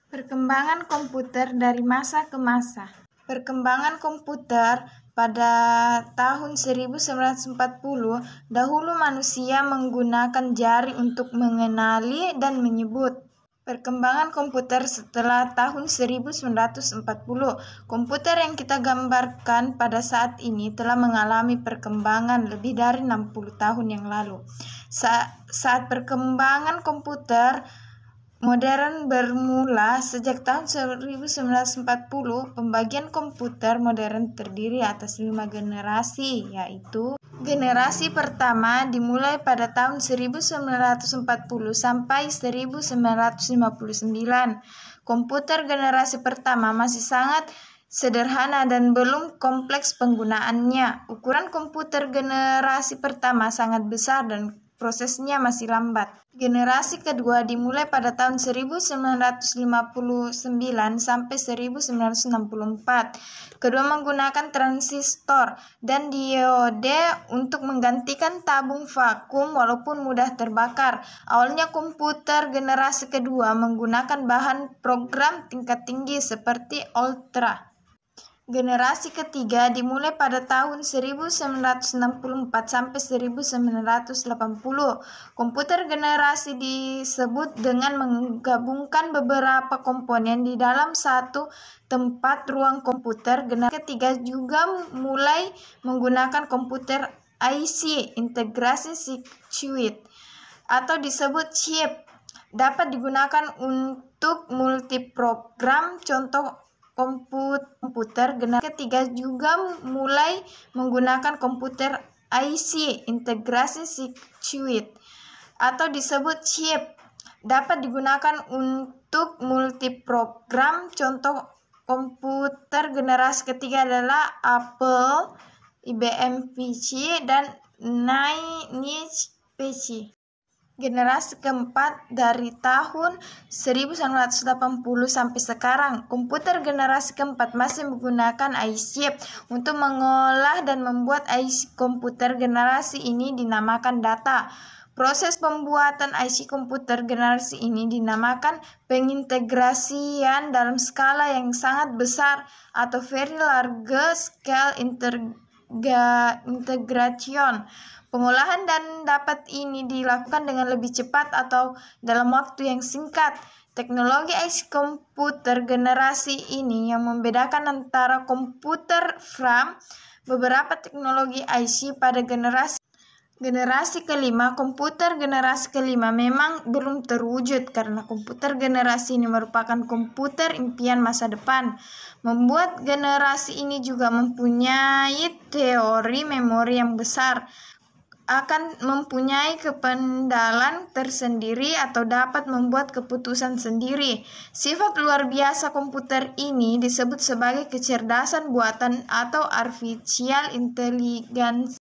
Perkembangan komputer dari masa ke masa. Perkembangan komputer pada tahun 1940, dahulu manusia menggunakan jari untuk mengenali dan menyebut. Perkembangan komputer setelah tahun 1940, komputer yang kita gambarkan pada saat ini telah mengalami perkembangan lebih dari 60 tahun yang lalu. Saat perkembangan komputer modern bermula sejak tahun 1940, pembagian komputer modern terdiri atas 5 generasi, yaitu generasi pertama dimulai pada tahun 1940 sampai 1959. Komputer generasi pertama masih sangat sederhana dan belum kompleks penggunaannya. Ukuran komputer generasi pertama sangat besar dan prosesnya masih lambat. Generasi kedua dimulai pada tahun 1959 sampai 1964. Kedua menggunakan transistor dan diode untuk menggantikan tabung vakum walaupun mudah terbakar. Awalnya komputer generasi kedua menggunakan bahan program tingkat tinggi seperti Ultra. Generasi ketiga dimulai pada tahun 1964 sampai 1980. Komputer generasi disebut dengan menggabungkan beberapa komponen di dalam satu tempat ruang komputer. Generasi ketiga juga mulai menggunakan komputer IC, integrasi circuit, atau disebut chip. Dapat digunakan untuk multiprogram. Contoh komputer generasi ketiga juga mulai menggunakan komputer IC, integrasi circuit, atau disebut chip. Dapat digunakan untuk multiprogram. Contoh komputer generasi ketiga adalah Apple, IBM PC, dan Niche PC. Generasi keempat dari tahun 1980 sampai sekarang. Komputer generasi keempat masih menggunakan IC untuk mengolah dan membuat IC komputer generasi ini dinamakan data. Proses pembuatan IC komputer generasi ini dinamakan pengintegrasian dalam skala yang sangat besar atau very large scale integration. Pengolahan dan dapat ini dilakukan dengan lebih cepat atau dalam waktu yang singkat. Teknologi IC komputer generasi ini yang membedakan antara komputer RAM. Beberapa teknologi IC pada generasi kelima. Komputer generasi kelima memang belum terwujud karena komputer generasi ini merupakan komputer impian masa depan. Membuat generasi ini juga mempunyai teori memori yang besar, akan mempunyai kependalan tersendiri atau dapat membuat keputusan sendiri. Sifat luar biasa komputer ini disebut sebagai kecerdasan buatan atau artificial intelligence.